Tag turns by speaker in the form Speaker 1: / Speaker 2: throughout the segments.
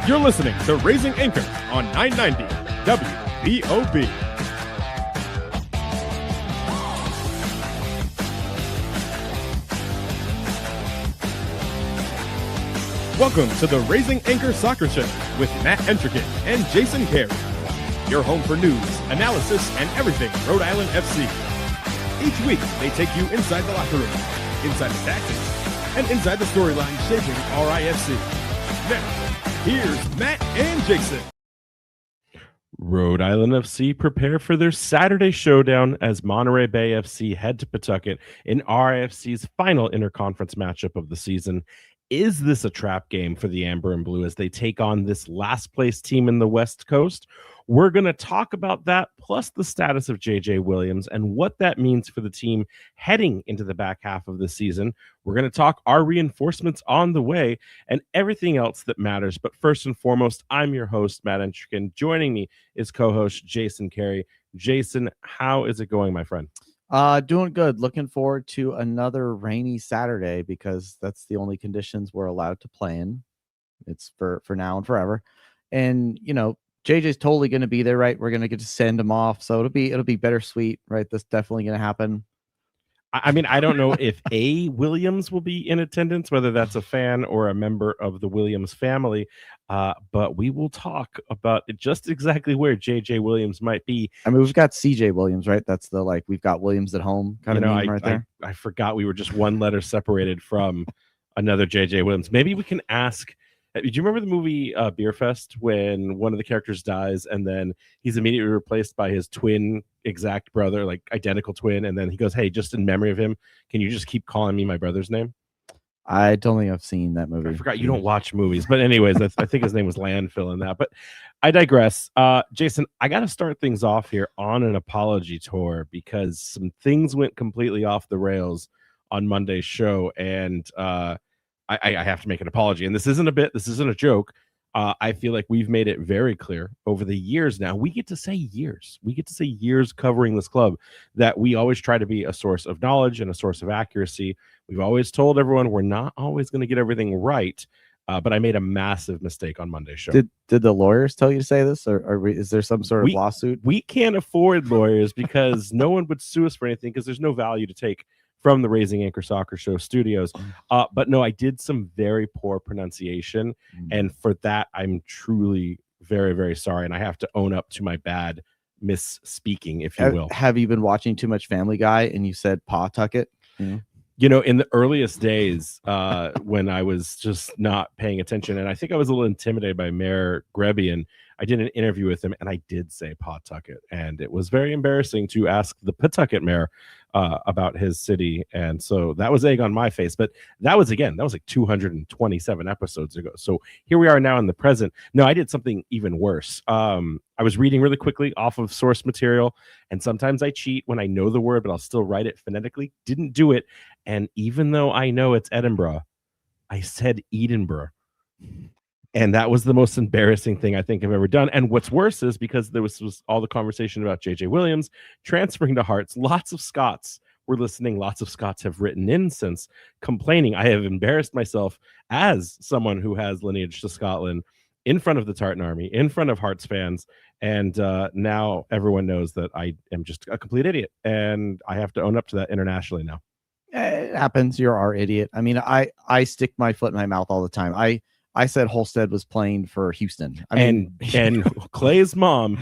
Speaker 1: You're listening to Raising Anchor on 990 WBOB. Welcome to the Raising Anchor Soccer Show with Matt Entrican and Jason Carey. Your home for news, analysis, and everything Rhode Island FC. Each week, they take you inside the locker room, inside the tactics, and inside the storyline shaping RIFC. Now, here's Matt and Jason. Rhode Island FC prepare for their Saturday showdown as Monterey Bay FC head to Pawtucket in RIFC's final interconference matchup of the season. Is this a trap game for the Amber and Blue as they take on this last place team in the West Coast? We're going to talk about that, plus the status of JJ Williams and what that means for the team heading into the back half of the season. We're going to talk our reinforcements on the way and everything else that matters. But first and foremost, I'm your host, Matt Entrican. Joining me is co-host Jason Carey. Jason, how is it going, my friend?
Speaker 2: Doing good. Looking forward to another rainy Saturday because that's the only conditions we're allowed to play in. It's for now and forever. And, you know, JJ's totally going to be there, right? We're going to get to send him off. So it'll be bittersweet, right? That's definitely going to happen.
Speaker 1: I mean, I don't know if a Williams will be in attendance, whether that's a fan or a member of the Williams family, but we will talk about just exactly where JJ Williams might be.
Speaker 2: I mean, we've got CJ Williams, right? That's the we've got Williams at home kind of meme right there.
Speaker 1: I forgot we were just one letter separated from another JJ Williams. Maybe we can ask. Do you remember the movie Beer Fest when one of the characters dies and then he's immediately replaced by his twin exact brother, like identical twin, and then he goes, "Hey, just in memory of him, can you just keep calling me my brother's name?"
Speaker 2: I don't think I've seen that movie.
Speaker 1: I forgot you don't watch movies, but anyways, I think his name was Landfill in that. But I digress. Jason, I got to start things off here on an apology tour because some things went completely off the rails on Monday's show, and I have to make an apology. And this isn't a bit, this isn't a joke. I feel like we've made it very clear over the years now. We get to say years. We get to say years covering this club that we always try to be a source of knowledge and a source of accuracy. We've always told everyone we're not always going to get everything right. But I made a massive mistake on Monday's show.
Speaker 2: Did the lawyers tell you to say this, or is there some sort of lawsuit?
Speaker 1: We can't afford lawyers because no one would sue us for anything because there's no value to take from the Raising Anchor Soccer Show studios. But no, I did some very poor pronunciation. And for that, I'm truly very, very sorry. And I have to own up to my bad misspeaking, if you will.
Speaker 2: Have you been watching too much Family Guy and you said Pawtucket?
Speaker 1: You know, in the earliest days when I was just not paying attention, and I think I was a little intimidated by Mayor Grebian, I did an interview with him and I did say Pawtucket, and it was very embarrassing to ask the Pawtucket mayor about his city. And so that was egg on my face, but that was like 227 episodes ago. So here we are now in the present. No, I did something even worse. I was reading really quickly off of source material, and sometimes I cheat when I know the word, but I'll still write it phonetically. Didn't do it. And even though I know it's Edinburgh, I said Edinburgh. And that was the most embarrassing thing I think I've ever done. And what's worse is because there was all the conversation about JJ Williams transferring to Hearts. Lots of Scots were listening. Lots of Scots have written in since complaining. I have embarrassed myself as someone who has lineage to Scotland in front of the Tartan Army, in front of Hearts fans. And now everyone knows that I am just a complete idiot. And I have to own up to that internationally now.
Speaker 2: It happens. You're our idiot. I mean, I stick my foot in my mouth all the time. I said Holstead was playing for Houston.
Speaker 1: And Clay's mom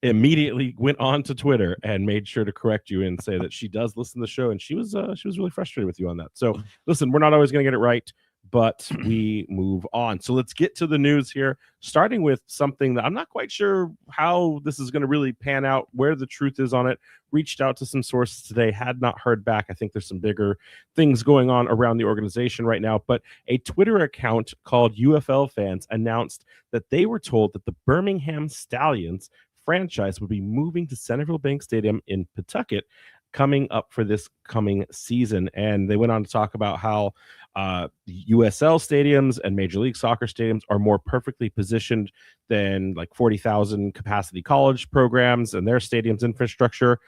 Speaker 1: immediately went on to Twitter and made sure to correct you and say that she does listen to the show, and she was really frustrated with you on that. So listen, we're not always going to get it right, but we move on. So let's get to the news here, starting with something that I'm not quite sure how this is going to really pan out, where the truth is on it. Reached out to some sources today, had not heard back. I think there's some bigger things going on around the organization right now, but a Twitter account called UFL Fans announced that they were told that the Birmingham Stallions franchise would be moving to Centerville Bank Stadium in Pawtucket coming up for this coming season. And they went on to talk about how USL stadiums and Major League Soccer stadiums are more perfectly positioned than like 40,000 capacity college programs and their stadiums infrastructure.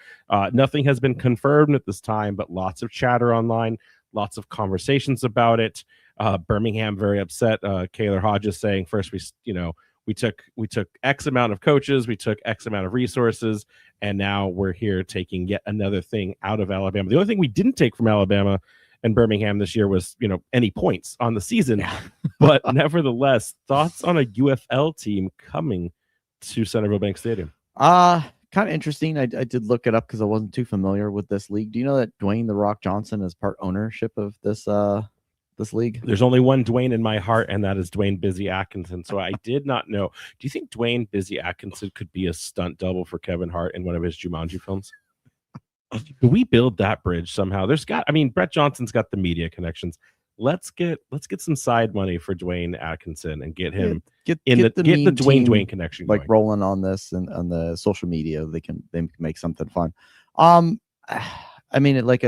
Speaker 1: Nothing has been confirmed at this time, but lots of chatter online, lots of conversations about it. Birmingham very upset. Kaylor Hodges saying first we took X amount of coaches, we took X amount of resources, and now we're here taking yet another thing out of Alabama. The only thing we didn't take from Alabama and Birmingham this year was, any points on the season.
Speaker 2: Yeah.
Speaker 1: But nevertheless, thoughts on a UFL team coming to Centerville Bank Stadium?
Speaker 2: Kind of interesting. I did look it up because I wasn't too familiar with this league. Do you know that Dwayne "The Rock" Johnson is part ownership of this league?
Speaker 1: There's only one Dwayne in my heart, and that is Dwayne Busy Atkinson. So I did not know. Do you think Dwayne Busy Atkinson could be a stunt double for Kevin Hart in one of his Jumanji films? Could we build that bridge somehow? Brett Johnson's got the media connections. Let's get some side money for Dwayne Atkinson and get him get the Dwayne connection
Speaker 2: like
Speaker 1: going.
Speaker 2: rolling on this and on the social media. They can make something fun. I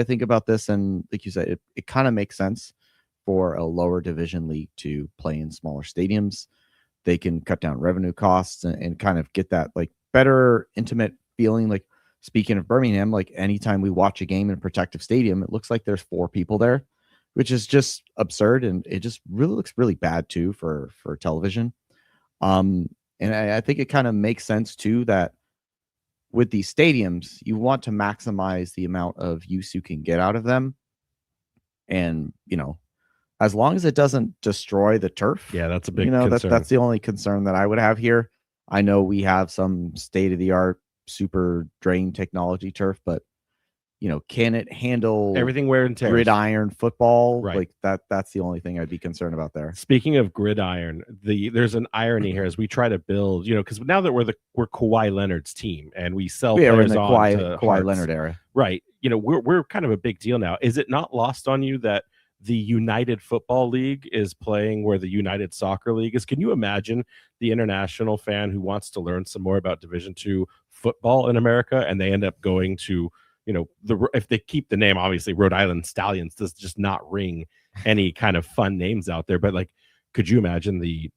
Speaker 2: think about this, and like you said, it kind of makes sense for a lower division league to play in smaller stadiums. They can cut down revenue costs and kind of get that like better intimate feeling. Like, speaking of Birmingham, like anytime we watch a game in Protective Stadium, it looks like there's 4 people there, which is just absurd. And it just really looks really bad too for television. And I think it kind of makes sense too, that with these stadiums, you want to maximize the amount of use you can get out of them. And, as long as it doesn't destroy the turf.
Speaker 1: Yeah, that's a big concern.
Speaker 2: That's the only concern that I would have here. I know we have some state-of-the-art super drain technology turf, but can it handle
Speaker 1: everything wear and tear?
Speaker 2: Gridiron football?
Speaker 1: Right.
Speaker 2: Like that's the only thing I'd be concerned about there.
Speaker 1: Speaking of gridiron, there's an irony here as we try to build, because now that we're Kawhi Leonard's team and we sell players
Speaker 2: we're in the
Speaker 1: on to
Speaker 2: Kawhi
Speaker 1: Hearts,
Speaker 2: Leonard era.
Speaker 1: Right. We're kind of a big deal now. Is it not lost on you that the United Football League is playing where the United Soccer League is? Can you imagine the international fan who wants to learn some more about Division II football in America, and they end up going to, if they keep the name, obviously Rhode Island Stallions does just not ring any kind of fun names out there, but like, could you imagine the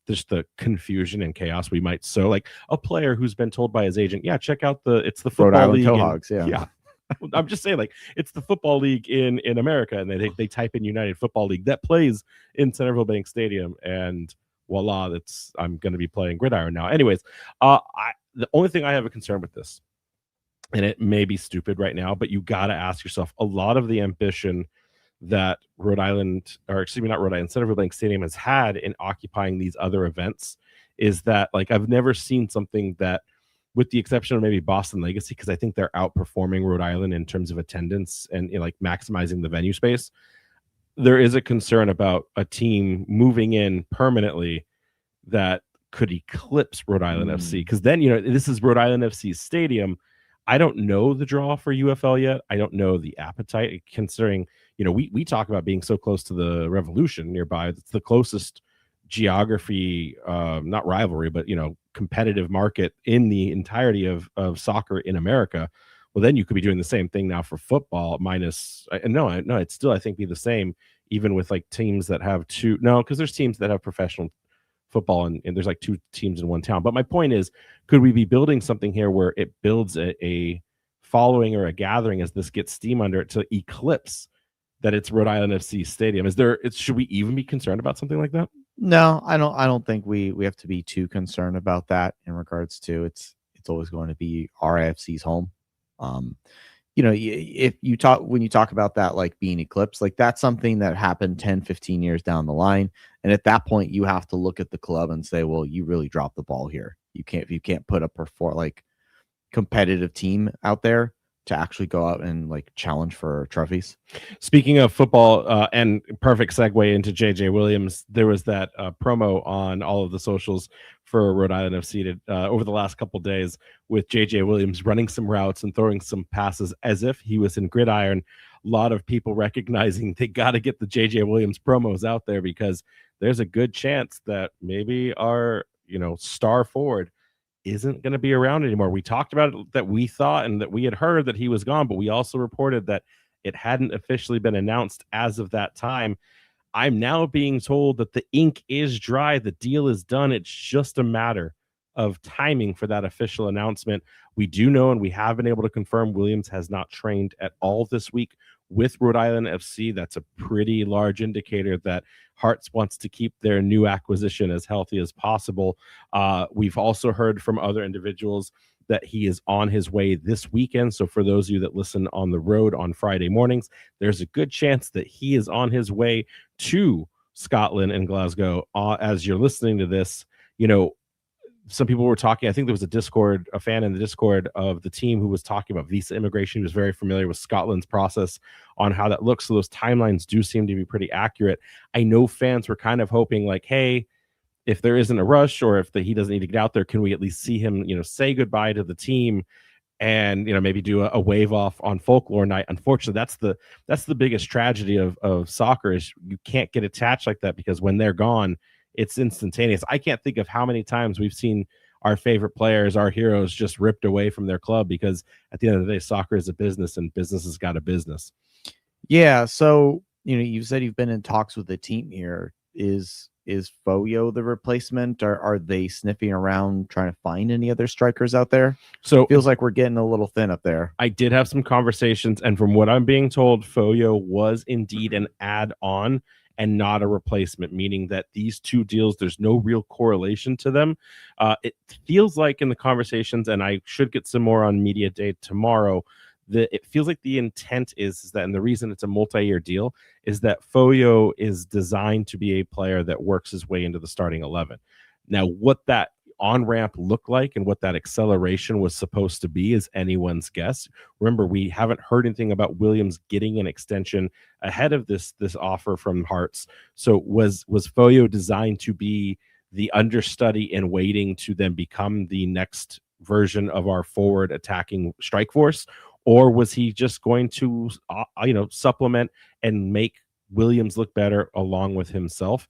Speaker 1: confusion and chaos we might sow? Like a player who's been told by his agent, yeah, check out it's the football
Speaker 2: Rhode Island
Speaker 1: league.
Speaker 2: Cohogs,
Speaker 1: Yeah. I'm just saying, like, it's the football league in America, and they type in United Football League that plays in Centerville Bank Stadium, and voila, I'm going to be playing gridiron now. Anyways, the only thing I have a concern with this, and it may be stupid right now, but you got to ask yourself, a lot of the ambition that Centerville Bank Stadium has had in occupying these other events is that, like, I've never seen something that, with the exception of maybe Boston Legacy, because I think they're outperforming Rhode Island in terms of attendance and like maximizing the venue space. There is a concern about a team moving in permanently that could eclipse Rhode Island FC, because then, this is Rhode Island FC's stadium. I don't know the draw for UFL yet. I don't know the appetite, considering, we talk about being so close to the Revolution nearby. It's the closest geography, not rivalry, but competitive market in the entirety of soccer in America. Well, then you could be doing the same thing now for football, minus no, it'd still, I think, be the same, even with like teams that have because there's teams that have professional football and there's like 2 teams in one town. But my point is, could we be building something here where it builds a following or a gathering as this gets steam under it to eclipse that it's Rhode Island FC stadium? Should we even be concerned about something like that?
Speaker 2: No, I don't think we have to be too concerned about that in regards to it's always going to be RIFC's home. If you talk about that, like being eclipsed, like that's something that happened 10, 15 years down the line. And at that point you have to look at the club and say, well, you really dropped the ball here. You can't put a competitive team out there to actually go out and like challenge for trophies.
Speaker 1: Speaking of football, and perfect segue into JJ Williams, there was that promo on all of the socials for Rhode Island FC over the last couple of days with JJ Williams running some routes and throwing some passes as if he was in gridiron. A lot of people recognizing they got to get the JJ Williams promos out there, because there's a good chance that maybe our star forward isn't going to be around anymore. We talked about it, that we thought and that we had heard that he was gone, but we also reported that it hadn't officially been announced as of that time. I'm now being told that the ink is dry. The deal is done. It's just a matter of timing for that official announcement. We do know, and we have been able to confirm, Williams has not trained at all this week with Rhode Island FC, that's a pretty large indicator that Hearts wants to keep their new acquisition as healthy as possible. We've also heard from other individuals that he is on his way this weekend. So for those of you that listen on the road on Friday mornings, there's a good chance that he is on his way to Scotland and Glasgow. As you're listening to this, some people were talking. I think there was a fan in the Discord of the team who was talking about visa immigration. He was very familiar with Scotland's process on how that looks. So those timelines do seem to be pretty accurate. I know fans were kind of hoping like, hey, if there isn't a rush or if he doesn't need to get out there, can we at least see him, say goodbye to the team and, maybe do a wave off on folklore night? Unfortunately, that's the biggest tragedy of soccer is you can't get attached like that, because when they're gone, it's instantaneous. I can't think of how many times we've seen our favorite players, our heroes, just ripped away from their club, because at the end of the day, soccer is a business and business has got a business.
Speaker 2: Yeah. So, you said you've been in talks with the team here. Is Foyo the replacement? Are they sniffing around trying to find any other strikers out there?
Speaker 1: So
Speaker 2: it feels like we're getting a little thin up there.
Speaker 1: I did have some conversations, and from what I'm being told, Foyo was indeed an add-on and not a replacement, meaning that these two deals, there's no real correlation to them. It feels like in the conversations, and I should get some more on media day tomorrow, it feels like the intent is that, and the reason it's a multi-year deal is that Foyo is designed to be a player that works his way into the starting 11. Now, what that on-ramp looked like and what that acceleration was supposed to be is anyone's guess. Remember, we haven't heard anything about Williams getting an extension ahead of this offer from Hearts. So was Foyo designed to be the understudy in waiting to then become the next version of our forward attacking strike force? Or was he just going to, supplement and make Williams look better along with himself?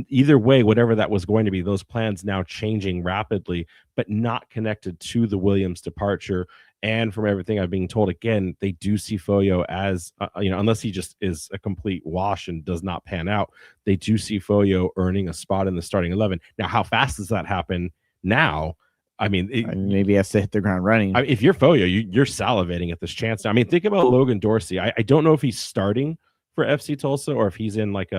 Speaker 1: Either way, whatever that was going to be, those plans now changing rapidly, but not connected to the Williams departure. And from everything I've been told, again, they do see Foyo as, unless he just is a complete wash and does not pan out, they do see Foyo earning a spot in the starting 11. Now, how fast does that happen now?
Speaker 2: Maybe he has to hit the ground running.
Speaker 1: If you're Foyo, you're salivating at this chance now. Think about Logan Dorsey. I don't know if he's starting for FC Tulsa or if he's in like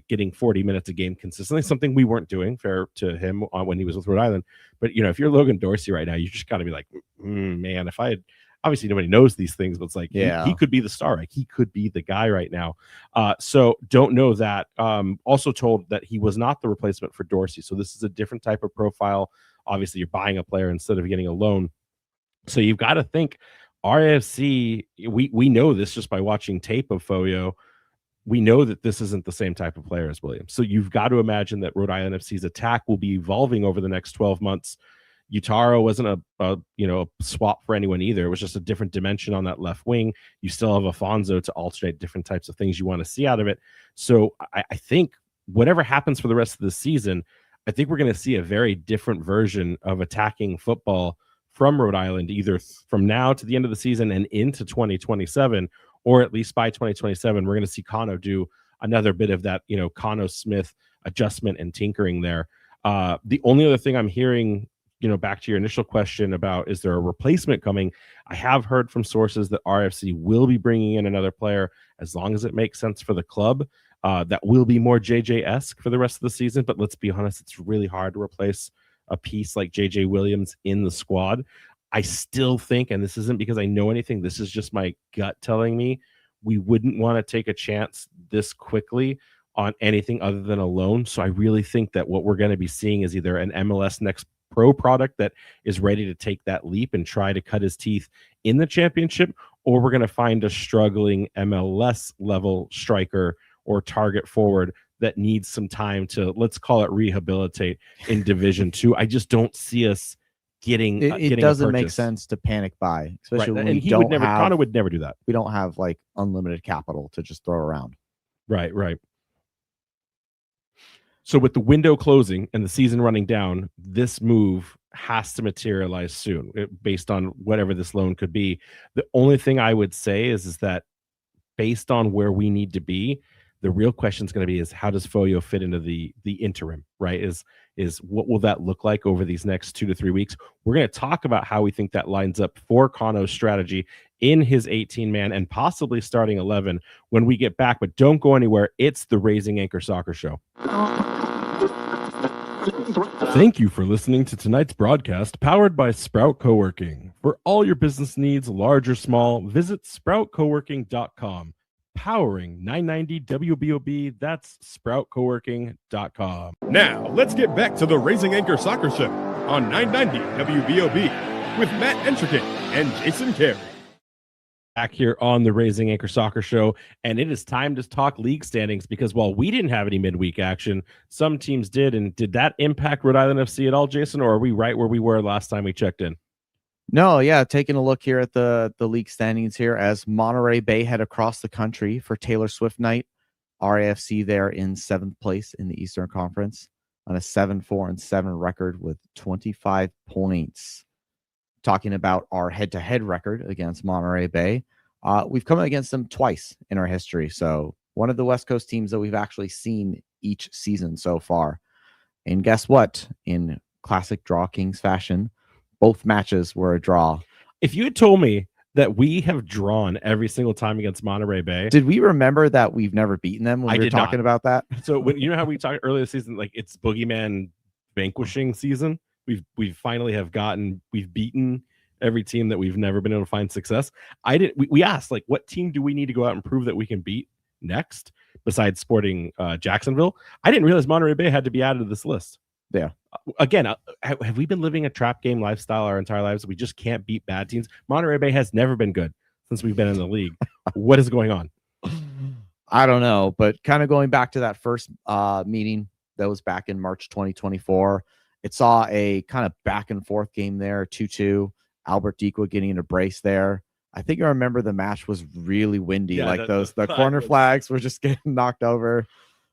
Speaker 1: getting 40 minutes a game consistently, something we weren't doing, fair to him when he was with Rhode Island. But, if you're Logan Dorsey right now, you just got to be like, man, if I had, obviously nobody knows these things, but it's like, yeah, he could be the star. Like, he could be the guy right now. So don't know that. Also told that he was not the replacement for Dorsey. So this is a different type of profile. Obviously, you're buying a player instead of getting a loan. So you've got to think RIFC, we know this just by watching tape of Foyo. We know that this isn't the same type of player as Williams. So you've got to imagine that Rhode Island FC's attack will be evolving over the next 12 months. Utaro wasn't a swap for anyone either. It was just a different dimension on that left wing. You still have Afonso to alternate different types of things you want to see out of it. So I think whatever happens for the rest of the season, I think we're going to see a very different version of attacking football from Rhode Island, either from now to the end of the season and into 2027, or at least by 2027, we're going to see Kano do another bit of that, Kano Smith adjustment and tinkering there. The only other thing I'm hearing, back to your initial question about, is there a replacement coming? I have heard from sources that RFC will be bringing in another player as long as it makes sense for the club. That will be more JJ-esque for the rest of the season, but let's be honest, it's really hard to replace a piece like JJ Williams in the squad. I still think, and this isn't because I know anything, this is just my gut telling me, we wouldn't want to take a chance this quickly on anything other than a loan. So I really think that what we're going to be seeing is either an MLS Next Pro product that is ready to take that leap and try to cut his teeth in the championship, or we're going to find a struggling MLS level striker or target forward that needs some time to, let's call it, rehabilitate in Division 2. I just don't see us getting
Speaker 2: it doesn't make sense to panic buy, especially when we don't have,
Speaker 1: Connor would never do that.
Speaker 2: We don't have like unlimited capital to just throw around.
Speaker 1: Right. So with the window closing and the season running down, this move has to materialize soon based on whatever this loan could be. The only thing I would say is that based on where we need to be, The real question is going to be is how does Foyo fit into the interim, right? Is what will that look like over these next 2 to 3 weeks? We're going to talk about how we think that lines up for Kano's strategy in his 18-man and possibly starting 11 when we get back. But don't go anywhere. It's the Raising Anchor Soccer Show. Thank you for listening to tonight's broadcast powered by Sprout Coworking. For all your business needs, large or small, visit sproutcoworking.com. Powering 990 WBOB, that's sproutcoworking.com.
Speaker 3: Now, let's get back to the Raising Anchor Soccer Show on 990 WBOB with Matt Entrican and Jason Carey.
Speaker 1: Back here on the Raising Anchor Soccer Show, and it is time to talk league standings because while we didn't have any midweek action, some teams did. And did that impact Rhode Island FC at all, Jason, or are we right where we were last time we checked in?
Speaker 2: No, yeah, taking a look here at the league standings here as Monterey Bay head across the country for Taylor Swift night. RIFC there in 7th place in the Eastern Conference on a 7-4-7 record with 25 points. Talking about our head-to-head record against Monterey Bay, we've come against them twice in our history. So one of the West Coast teams that we've actually seen each season so far. And guess what? In classic Draw Kings fashion, both matches were a draw.
Speaker 1: If you had told me that we have drawn every single time against Monterey Bay.
Speaker 2: Did we remember that we've never beaten them when we were talking about that?
Speaker 1: So when you know how we talked earlier this season, like it's Boogeyman vanquishing season. We finally have we've beaten every team that we've never been able to find success. We asked like what team do we need to go out and prove that we can beat next besides Sporting Jacksonville? I didn't realize Monterey Bay had to be added to this list.
Speaker 2: Yeah.
Speaker 1: Again, have we been living a trap game lifestyle our entire lives? We just can't beat bad teams. Monterey Bay has never been good since we've been in the league. What is going on?
Speaker 2: I don't know, but kind of going back to that first meeting that was back in March 2024, it saw a kind of back and forth game there, 2-2. Albert Dequa getting a brace there. I think I remember the match was really windy.
Speaker 1: Yeah,
Speaker 2: the corner flags were just getting knocked over.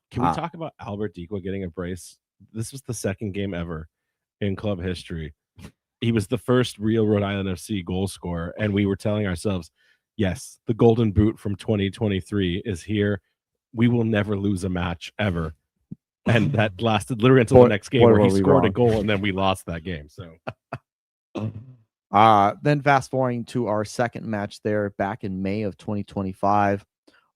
Speaker 1: Can we talk about Albert Dequa getting a brace? This was the second game ever in club history. He was the first real Rhode Island FC goal scorer, and we were telling ourselves, yes, the golden boot from 2023 is here. We will never lose a match ever. And that lasted literally until the next game where he scored a goal, and then we lost that game. So
Speaker 2: then fast forwarding to our second match there back in May of 2025,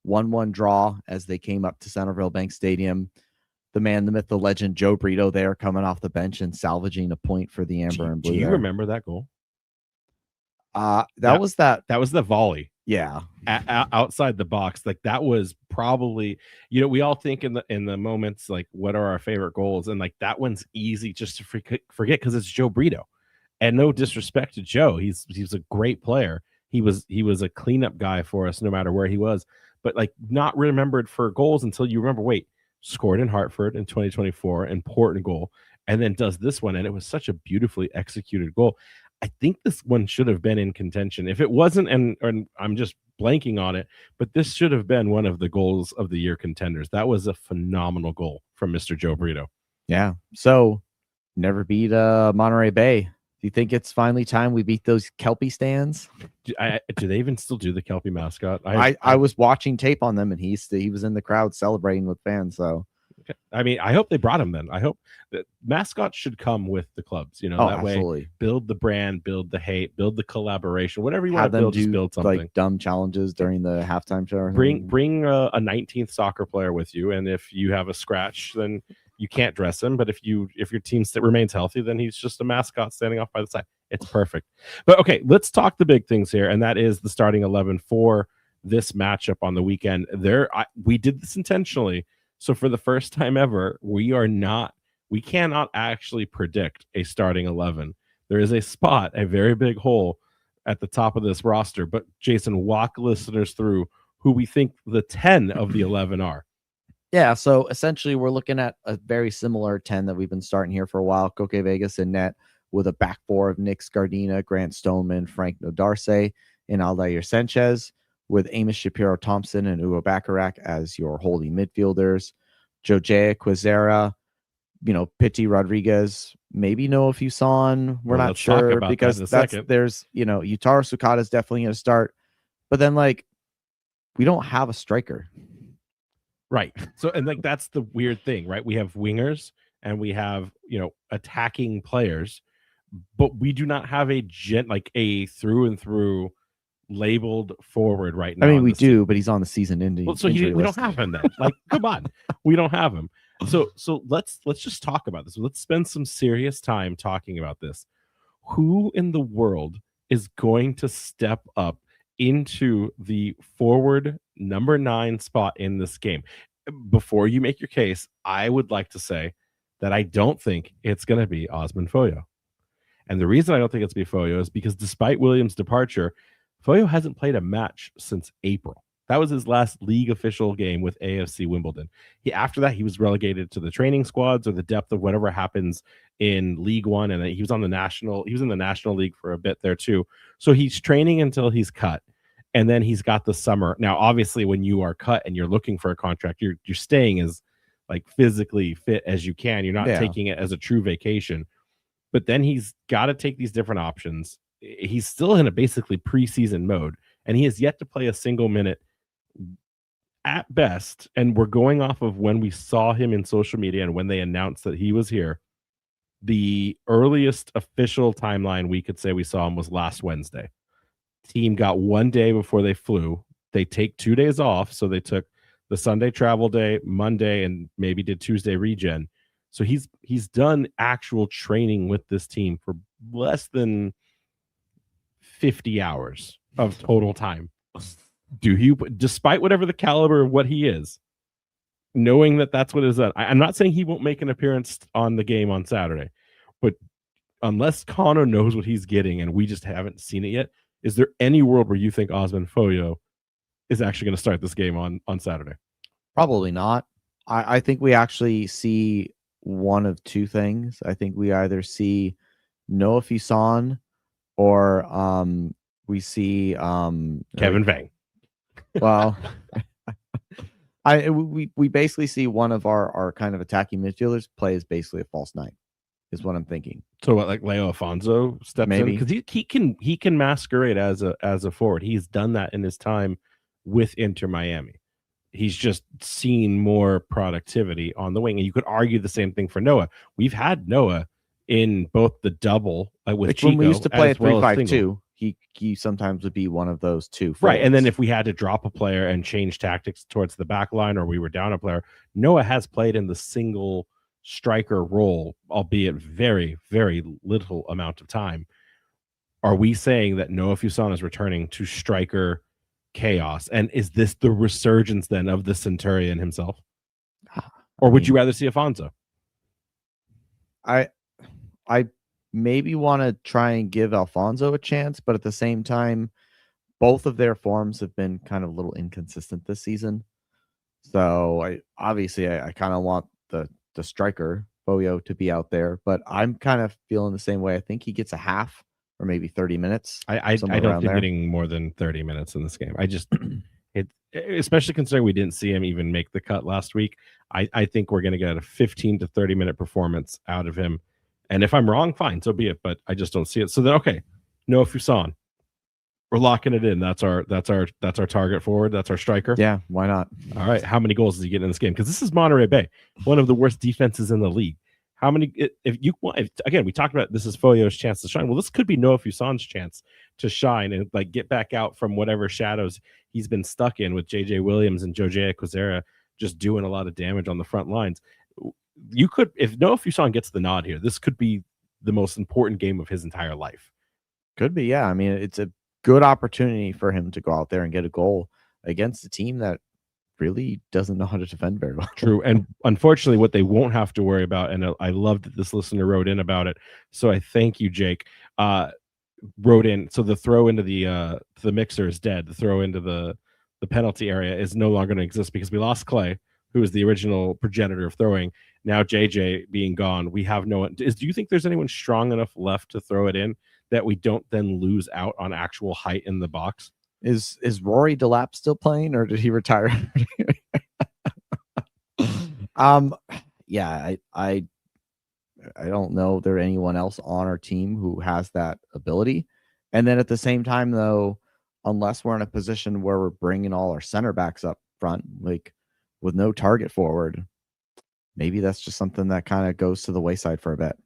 Speaker 2: 1-1 draw as they came up to Centerville Bank Stadium. The man, the myth, the legend, Joe Brito there coming off the bench and salvaging a point for the Amber and Blue.
Speaker 1: Do you remember that goal?
Speaker 2: That was
Speaker 1: the volley.
Speaker 2: Yeah.
Speaker 1: Outside the box. Like that was probably, we all think in the moments, like what are our favorite goals? And like that one's easy just to forget because it's Joe Brito. And no disrespect to Joe. He's a great player. He was a cleanup guy for us no matter where he was, but like not remembered for goals until you remember, wait, scored in Hartford in 2024, important goal, and then does this one, and it was such a beautifully executed goal. I think this one should have been in contention. If it wasn't, and I'm just blanking on it, but this should have been one of the goals of the year contenders. That was a phenomenal goal from Mr. Joe Brito.
Speaker 2: Yeah. So never beat Monterey Bay. Do you think it's finally time we beat those Kelpie stands?
Speaker 1: Do they even still do the Kelpie mascot?
Speaker 2: I was watching tape on them, and he was in the crowd celebrating with fans. So,
Speaker 1: I mean, I hope they brought him then. I hope that mascots should come with the clubs. That
Speaker 2: absolutely.
Speaker 1: Way, build the brand, build the hate, build the collaboration, whatever you want to build. Just build something
Speaker 2: like dumb challenges during the halftime show.
Speaker 1: Bring a 19th soccer player with you, and if you have a scratch, then you can't dress him, but if your team remains healthy, then he's just a mascot standing off by the side. It's perfect. But okay, let's talk the big things here, and that is the starting 11 for this matchup on the weekend. We did this intentionally, so for the first time ever, we cannot actually predict a starting 11. There is a spot, a very big hole at the top of this roster. But Jason, walk listeners through who we think the 10 of the 11 are.
Speaker 2: Yeah, so essentially we're looking at a very similar 10 that we've been starting here for a while. Coque Vegas in net with a back four of Nick Scardina, Grant Stoneman, Frank Nodarce, and Aldair Sanchez, with Amos Shapiro-Thompson and Ugo Bacharach as your holding midfielders. Jojea Quezera, Pitti Rodriguez, maybe Noah Fuson. We're not sure because there's, Utaro Sukata is definitely going to start. But then, we don't have a striker.
Speaker 1: Right. So, and like that's the weird thing, right? We have wingers and we have, attacking players, but we do not have like a through and through labeled forward right now.
Speaker 2: I mean,
Speaker 1: on
Speaker 2: we
Speaker 1: this team.
Speaker 2: do, but he's on the season ending.
Speaker 1: Well, so we don't have him then. Like, come on, we don't have him. So let's just talk about this. Let's spend some serious time talking about this. Who in the world is going to step up into the forward number 9 spot in this game? Before you make your case, I would like to say that I don't think it's going to be Osman Foyo. And the reason I don't think it's going to be Foyo is because despite Williams' departure, Foyo hasn't played a match since April. That was his last league official game with AFC Wimbledon. After that, he was relegated to the training squads or the depth of whatever happens in League One, and he was in the National League for a bit there too. So he's training until he's cut, and then he's got the summer. Now, obviously, when you are cut and you're looking for a contract, you're staying as like physically fit as you can. You're not taking it as a true vacation. But then he's got to take these different options. He's still in a basically preseason mode, and he has yet to play a single minute at best. And we're going off of when we saw him in social media and when they announced that he was here. The earliest official timeline we could say we saw him was last Wednesday. Team got 1 day before they flew. They take 2 days off, so they took the Sunday travel day, Monday, and maybe did Tuesday regen. So he's done actual training with this team for less than 50 hours of total time. Despite whatever the caliber of what he is, knowing that that's what it is, I'm not saying he won't make an appearance on the game on Saturday, but unless Connor knows what he's getting and we just haven't seen it yet, is there any world where you think Osman Foyo is actually going to start this game on Saturday?
Speaker 2: Probably not. I think we actually see one of two things. I think we either see Noah Fuson or we see
Speaker 1: Kevin Vang.
Speaker 2: Well, we basically see one of our kind of attacking midfielders play as basically a false 9, is what I'm thinking.
Speaker 1: So what, like Leo Afonso steps
Speaker 2: Maybe.
Speaker 1: in? Because he can masquerade as a forward. He's done that in his time with Inter Miami. He's just seen more productivity on the wing. And you could argue the same thing for Noah. We've had Noah in both the double with Chico,
Speaker 2: when we used to play at
Speaker 1: well
Speaker 2: 3-5-2, he sometimes would be one of those two forwards.
Speaker 1: Right. And then if we had to drop a player and change tactics towards the back line, or we were down a player, Noah has played in the single striker role, albeit very, very little amount of time. Are we saying that Noah Fuson is returning to striker chaos? And is this the resurgence then of the Centurion himself? Or would you rather see Afonso?
Speaker 2: I maybe want to try and give Alfonso a chance, but at the same time, both of their forms have been kind of a little inconsistent this season. So I kind of want the striker Foyo to be out there, but I'm kind of feeling the same way. I think he gets a half or maybe 30 minutes.
Speaker 1: I don't think getting more than 30 minutes in this game. I just especially considering we didn't see him even make the cut last week. I think we're going to get a 15 to 30 minute performance out of him. And if I'm wrong, fine, so be it. But I just don't see it. So then, okay, Noah Fuson, we're locking it in. That's our target forward. That's our striker.
Speaker 2: Yeah, why not?
Speaker 1: All right, how many goals does he get in this game? Because this is Monterey Bay, one of the worst defenses in the league. How many? Again, we talked about this is Foyo's chance to shine. Well, this could be Noah Fuson's chance to shine and like get back out from whatever shadows he's been stuck in with JJ Williams and Jojea Quezera just doing a lot of damage on the front lines. You could, if Noah Fuson gets the nod here, this could be the most important game of his entire life.
Speaker 2: Could be, yeah. I mean, it's a good opportunity for him to go out there and get a goal against a team that really doesn't know how to defend very well.
Speaker 1: True. And unfortunately, what they won't have to worry about, and I love that this listener wrote in about it, so I thank you, Jake, wrote in, so the throw into the mixer is dead. The throw into the penalty area is no longer going to exist because we lost Clay, who is the original progenitor of throwing. Now JJ being gone, we have no one. Do you think there's anyone strong enough left to throw it in that we don't then lose out on actual height in the box?
Speaker 2: Is Rory Delap still playing, or did he retire? Yeah, I don't know if there anyone else on our team who has that ability. And then at the same time, though, unless we're in a position where we're bringing all our center backs up front, like with no target forward, maybe that's just something that kind of goes to the wayside for a bit.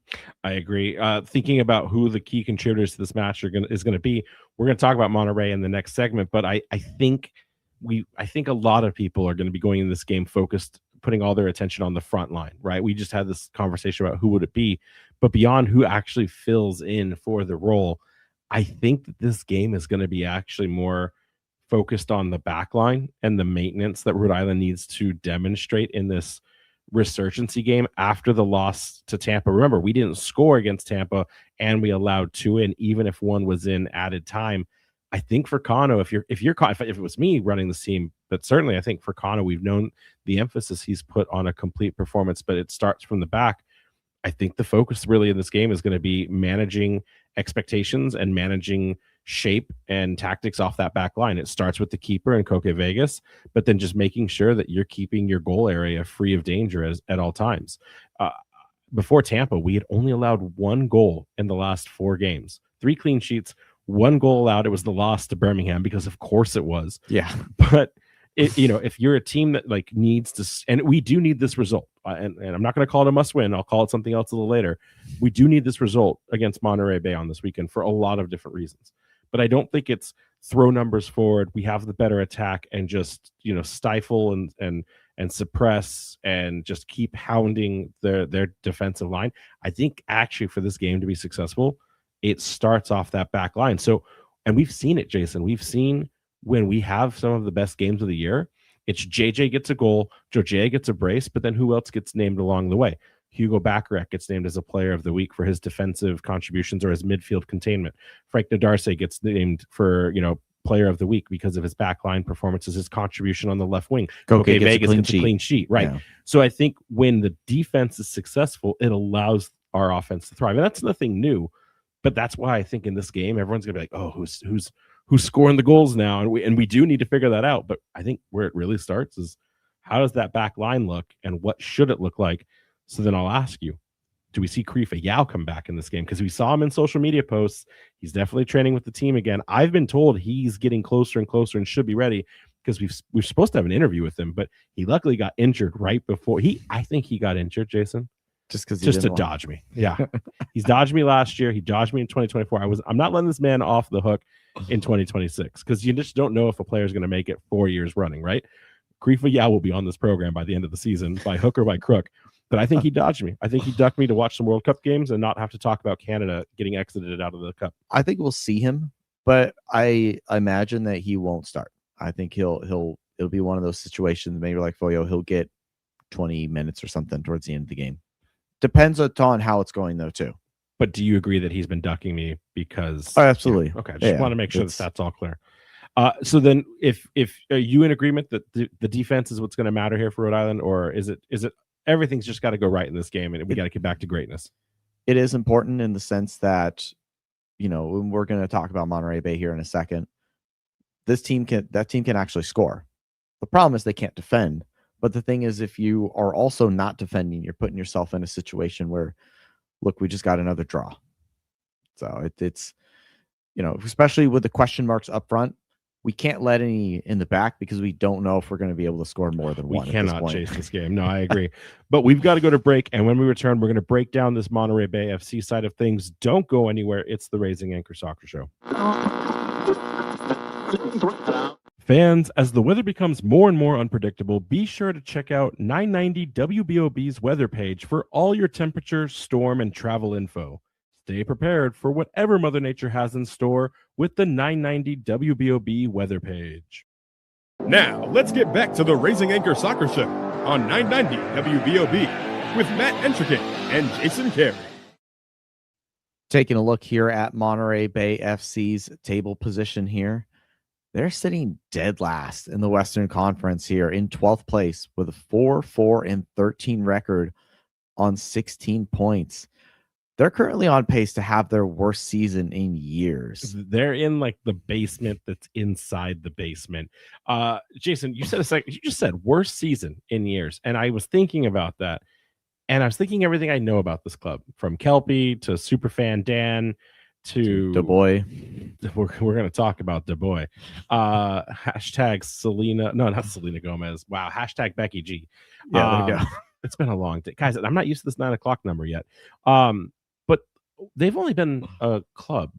Speaker 1: I agree. Thinking about who the key contributors to this match is going to be, we're going to talk about Monterey in the next segment, but I think a lot of people are going to be going in this game focused, putting all their attention on the front line, right? We just had this conversation about who would it be, but beyond who actually fills in for the role, I think that this game is going to be actually more focused on the back line and the maintenance that Rhode Island needs to demonstrate in this resurgency game after the loss to Tampa. Remember, we didn't score against Tampa and we allowed 2 in, even if one was in added time. I think for Kano, if it was me running this team, but certainly I think for Kano, we've known the emphasis he's put on a complete performance, but it starts from the back. I think the focus really in this game is going to be managing expectations and managing shape and tactics off that back line. It starts with the keeper and Koke Vegas, but then just making sure that you're keeping your goal area free of danger at all times. Before Tampa, we had only allowed 1 goal in the last 4 games, 3 clean sheets, 1 goal allowed. It was the loss to Birmingham, because of course it was.
Speaker 2: Yeah.
Speaker 1: But if you're a team that like needs to, and we do need this result, and I'm not going to call it a must win. I'll call it something else a little later. We do need this result against Monterey Bay on this weekend for a lot of different reasons. But I don't think it's throw numbers forward, we have the better attack, and just stifle and suppress and just keep hounding their defensive line. I think actually for this game to be successful, it starts off that back line. So, and we've seen it, Jason. We've seen when we have some of the best games of the year, it's JJ gets a goal, Jojea gets a brace, but then who else gets named along the way? Hugo Bacharach gets named as a player of the week for his defensive contributions or his midfield containment. Frank Nadarce gets named for, player of the week because of his backline performances, his contribution on the left wing.
Speaker 2: Okay,
Speaker 1: Vegas gets a clean sheet. Right. Yeah. So I think when the defense is successful, it allows our offense to thrive. And that's nothing new. But that's why I think in this game, everyone's going to be like, oh, who's scoring the goals now? And we do need to figure that out. But I think where it really starts is, how does that back line look and what should it look like? So then I'll ask you, do we see Krifa Yao come back in this game? Because we saw him in social media posts. He's definitely training with the team again. I've been told he's getting closer and closer and should be ready, because we're supposed to have an interview with him, but he luckily got injured right before. I think he got injured, Jason. Just to dodge me. Yeah. He's dodged me last year. He dodged me in 2024. I'm not letting this man off the hook in 2026, because you just don't know if a player is going to make it 4 years running, right? Krifa Yao will be on this program by the end of the season, by hook or by crook. But I think he dodged me. I think he ducked me to watch some World Cup games and not have to talk about Canada getting exited out of the Cup.
Speaker 2: I think we'll see him, but I imagine that he won't start. I think it'll be one of those situations, maybe like Foyo, he'll get 20 minutes or something towards the end of the game. Depends on how it's going, though, too.
Speaker 1: But do you agree that he's been ducking me because?
Speaker 2: Oh, absolutely.
Speaker 1: Yeah, okay, I just want to make sure that's all clear. So then, if are you in agreement that the defense is what's going to matter here for Rhode Island, or is it everything's just got to go right in this game and we got to get back to greatness?
Speaker 2: It is important in the sense that, we're going to talk about Monterey Bay here in a second. That team can actually score. The problem is they can't defend. But the thing is, if you are also not defending, you're putting yourself in a situation where, look, we just got another draw. So it's, especially with the question marks up front, we can't let any in the back because we don't know if we're going to be able to score more than one.
Speaker 1: We cannot chase this game. No, I agree. But we've got to go to break. And when we return, we're going to break down this Monterey Bay FC side of things. Don't go anywhere. It's the Raising Anchor Soccer Show. Fans, as the weather becomes more and more unpredictable, be sure to check out 990 WBOB's weather page for all your temperature, storm, and travel info. Stay prepared for whatever Mother Nature has in store with the 990 WBOB weather page.
Speaker 3: Now, let's get back to the Raising Anchor Soccer Show on 990 WBOB with Matt Entrican and Jason Carey.
Speaker 2: Taking a look here at Monterey Bay FC's table position here. They're sitting dead last in the Western Conference here in 12th place with a 4-4-13 record on 16 points. They're currently on pace to have their worst season in years.
Speaker 1: They're in like the basement that's inside the basement. Jason, you just said worst season in years. And I was thinking about that. And I was thinking everything I know about this club, from Kelpie to Superfan Dan to
Speaker 2: Du Bois.
Speaker 1: we're going to talk about Du Bois. Hashtag Selena. No, not Selena Gomez. Wow. Hashtag Becky G.
Speaker 2: Yeah, there you go.
Speaker 1: It's been a long day. Guys, I'm not used to this 9 o'clock number yet. But they've only been a club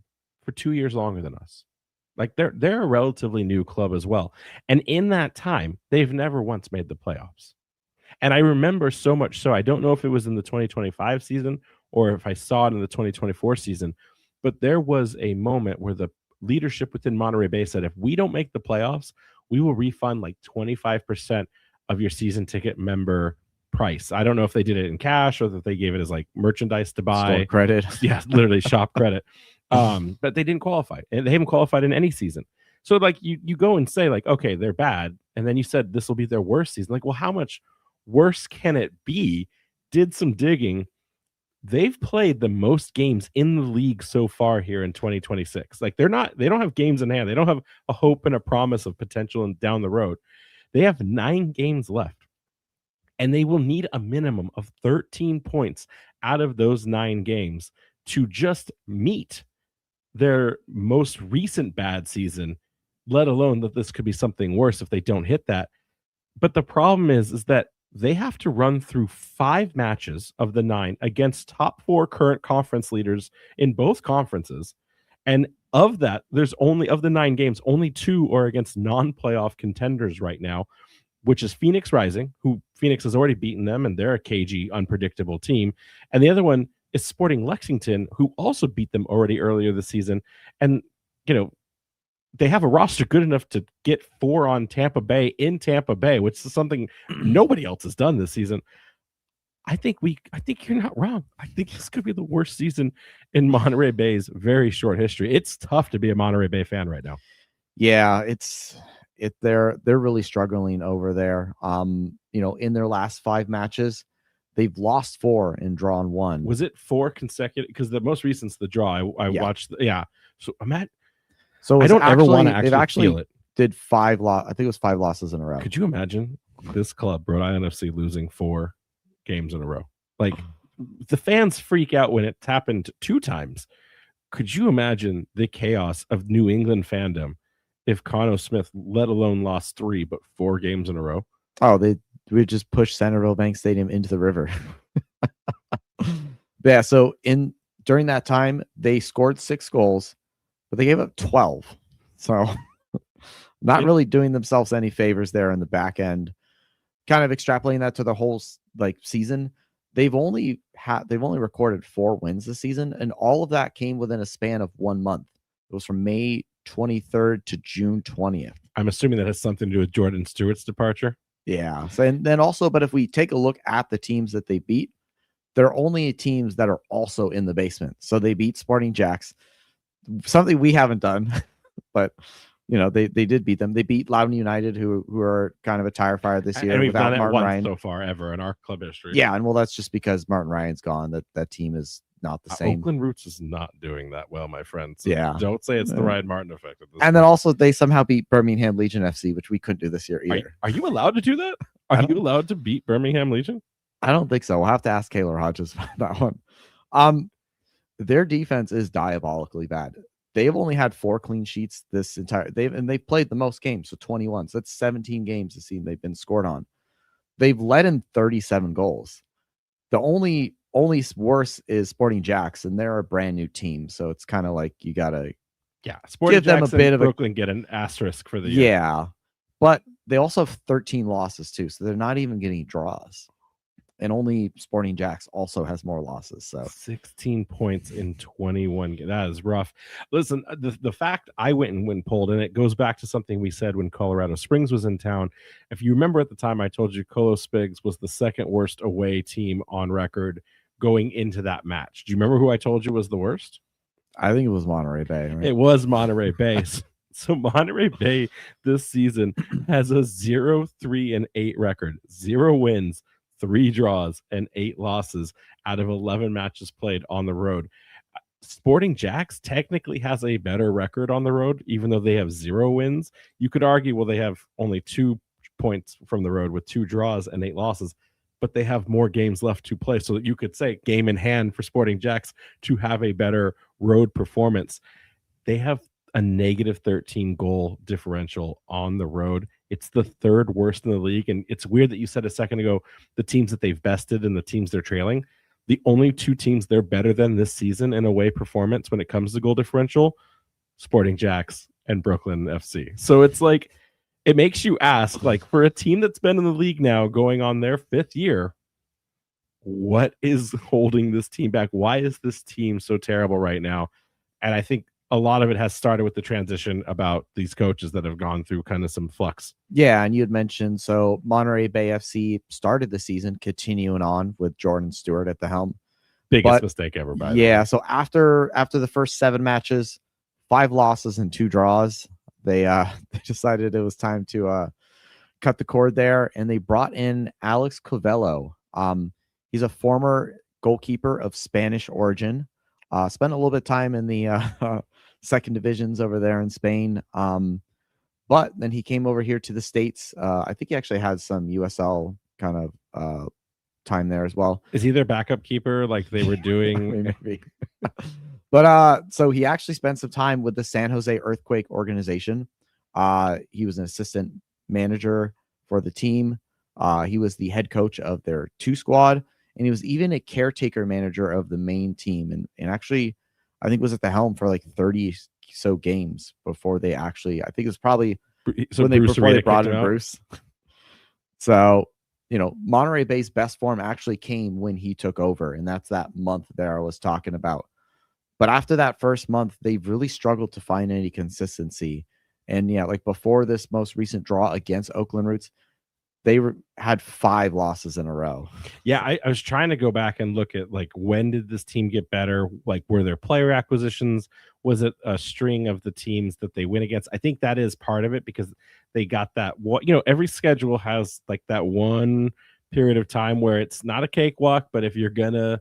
Speaker 1: for 2 years longer than us. Like they're a relatively new club as well. And in that time, they've never once made the playoffs. And I remember so much so, I don't know if it was in the 2025 season or if I saw it in the 2024 season, but there was a moment where the leadership within Monterey Bay said, if we don't make the playoffs, we will refund like 25% of your season ticket member price. I don't know if they did it in cash or that they gave it as like merchandise to buy.
Speaker 2: Store credit.
Speaker 1: Yeah, literally shop credit. But they didn't qualify. And they haven't qualified in any season. So like you go and say like, okay, they're bad. And then you said this will be their worst season. Like, well, how much worse can it be? Did some digging. They've played the most games in the league so far here in 2026. Like they don't have games in hand. They don't have a hope and a promise of potential and down the road. They have 9 games left. And they will need a minimum of 13 points out of those 9 games to just meet their most recent bad season, let alone that this could be something worse if they don't hit that. But the problem is that they have to run through 5 matches of the 9 against top 4 current conference leaders in both conferences. And of that, there's only of the 9 games, only 2 are against non-playoff contenders right now, which is Phoenix Rising, who Phoenix has already beaten them, and they're a cagey, unpredictable team. And the other one is Sporting Lexington, who also beat them already earlier this season. And, you know, they have a roster good enough to get 4 on Tampa Bay in Tampa Bay, which is something nobody else has done this season. I think you're not wrong. I think this could be the worst season in Monterey Bay's very short history. It's tough to be a Monterey Bay fan right now.
Speaker 2: Yeah, they're really struggling over there. You know, in their last 5 matches, they've lost 4 and drawn 1.
Speaker 1: Was it 4 consecutive? Because the most recent's the draw. I watched. Yeah. So I'm at.
Speaker 2: So
Speaker 1: I don't ever want to
Speaker 2: they've
Speaker 1: actually feel it.
Speaker 2: Did 5 I think it was 5 losses in a row.
Speaker 1: Could you imagine this club, Rhode Island FC, losing 4 games in a row? Like the fans freak out when it's happened 2 times. Could you imagine the chaos of New England fandom if Connor Smith, let alone lost 3, but 4 games in a row?
Speaker 2: Oh, we just pushed Centerville Bank Stadium into the river. Yeah. So during that time, they scored 6 goals, but they gave up 12. So not really doing themselves any favors there in the back end. Kind of extrapolating that to the whole season, they've only recorded 4 wins this season, and all of that came within a span of 1 month. It was from May 23rd to June 20th.
Speaker 1: I'm assuming that has something to do with Jordan Stewart's departure.
Speaker 2: Yeah. So, and then also, but if we take a look at the teams that they beat, they're only teams that are also in the basement. So they beat Sporting Jacks, something we haven't done, but you know, they did beat them. They beat Loudoun United, who are kind of a tire fire this year.
Speaker 1: And we've
Speaker 2: without
Speaker 1: done it
Speaker 2: Martin
Speaker 1: once
Speaker 2: Ryan
Speaker 1: so far ever in our club history.
Speaker 2: Yeah, and well, that's just because Martin Ryan's gone. That team is not the same.
Speaker 1: Oakland Roots is not doing that well, my friend. So
Speaker 2: yeah,
Speaker 1: don't say it's the Ryan Martin effect. At this
Speaker 2: and then also they somehow beat Birmingham Legion FC, which we couldn't do this year either.
Speaker 1: Are you allowed to do that? Are you allowed to beat Birmingham Legion?
Speaker 2: I don't think so. We'll have to ask Kaylor Hodges about that one. Their defense is diabolically bad. They've only had 4 clean sheets this entire. They've played the most games, so 21. So that's 17 games this season they've been scored on. They've led in 37 goals. The only worse is Sporting Jacks, and they're a brand new team, so it's kind of like you gotta
Speaker 1: Sporting
Speaker 2: give them
Speaker 1: Jacks
Speaker 2: a bit of
Speaker 1: Brooklyn get an asterisk for the year.
Speaker 2: Yeah, but they also have 13 losses too, so they're not even getting draws. And only Sporting Jacks also has more losses. So
Speaker 1: 16 points in 21. That is rough. Listen, the fact I went and polled, and it goes back to something we said when Colorado Springs was in town. If you remember at the time, I told you Colo Spigs was the 2nd worst away team on record going into that match. Do you remember who I told you was the worst?
Speaker 2: I think it was Monterey Bay. Right?
Speaker 1: It was Monterey Bay. So Monterey Bay this season has a 0-3-8 record, 0 wins, 3 draws, and 8 losses out of 11 matches played on the road. Sporting Jacks technically has a better record on the road, even though they have 0 wins. You could argue, well, they have only 2 points from the road with 2 draws and 8 losses. but they have more games left to play, so that you could say game in hand for Sporting Jacks to have a better road performance. They have a negative 13 goal differential on the road. It's the third worst in the league. And it's weird that you said a second ago, the teams that they've bested and the teams they're trailing, the only two teams they're better than this season in away performance when it comes to goal differential, Sporting Jacks and Brooklyn FC. So it's like, it makes you ask, like, for a team that's been in the league now going on their 5th year, what is holding this team back? Why is this team so terrible right now? And I think a lot of it has started with the transition about these coaches that have gone through kind of some flux.
Speaker 2: Yeah, and you had mentioned, so Monterey Bay FC started the season continuing on with Jordan Stewart at the helm.
Speaker 1: Biggest mistake ever, by the way.
Speaker 2: Yeah, so after the first 7 matches, 5 losses and 2 draws, they decided it was time to cut the cord there, and they brought in Alex Covello. He's a former goalkeeper of Spanish origin. Spent a little bit of time in the second divisions over there in Spain. But then he came over here to the States. I think he actually had some USL kind of time there as well.
Speaker 1: Is he their backup keeper like they were doing?
Speaker 2: Maybe. But so he actually spent some time with the San Jose Earthquake organization. He was an assistant manager for the team. He was the head coach of their 2 squad, and he was even a caretaker manager of the main team. And actually, I think was at the helm for like 30 so games before they actually, I think it was probably before they brought in Bruce. So, Monterey Bay's best form actually came when he took over, and that's that month there I was talking about. But after that first month, they've really struggled to find any consistency. And yeah, like before this most recent draw against Oakland Roots, they had 5 losses in a row.
Speaker 1: Yeah, I was trying to go back and look at, like, when did this team get better? Like, were there player acquisitions? Was it a string of the teams that they win against? I think that is part of it, because they got that, every schedule has like that one period of time where it's not a cakewalk, but if you're gonna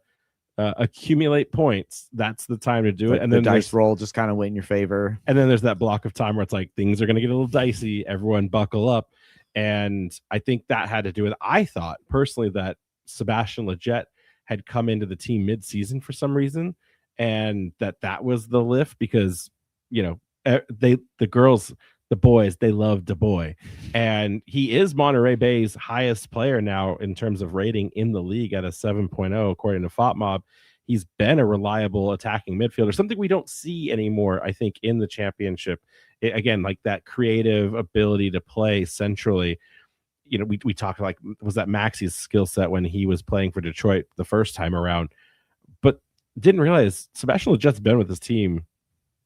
Speaker 1: accumulate points, that's the time to do it. And
Speaker 2: the
Speaker 1: then
Speaker 2: dice roll just kind of went in your favor.
Speaker 1: And then there's that block of time where it's like things are going to get a little dicey. Everyone buckle up. And I think that had to do with, I thought personally that Sebastian Leggett had come into the team mid-season for some reason, and that was the lift, because the girls, the boys, they love the boy, and he is Monterey Bay's highest player now in terms of rating in the league at a 7.0 according to FOTMob. He's been a reliable attacking midfielder, something we don't see anymore, I think, in the championship. Again, like that creative ability to play centrally. We talked, like, was that Maxi's skill set when he was playing for Detroit the first time around, but didn't realize Sebastian Legett's been with his team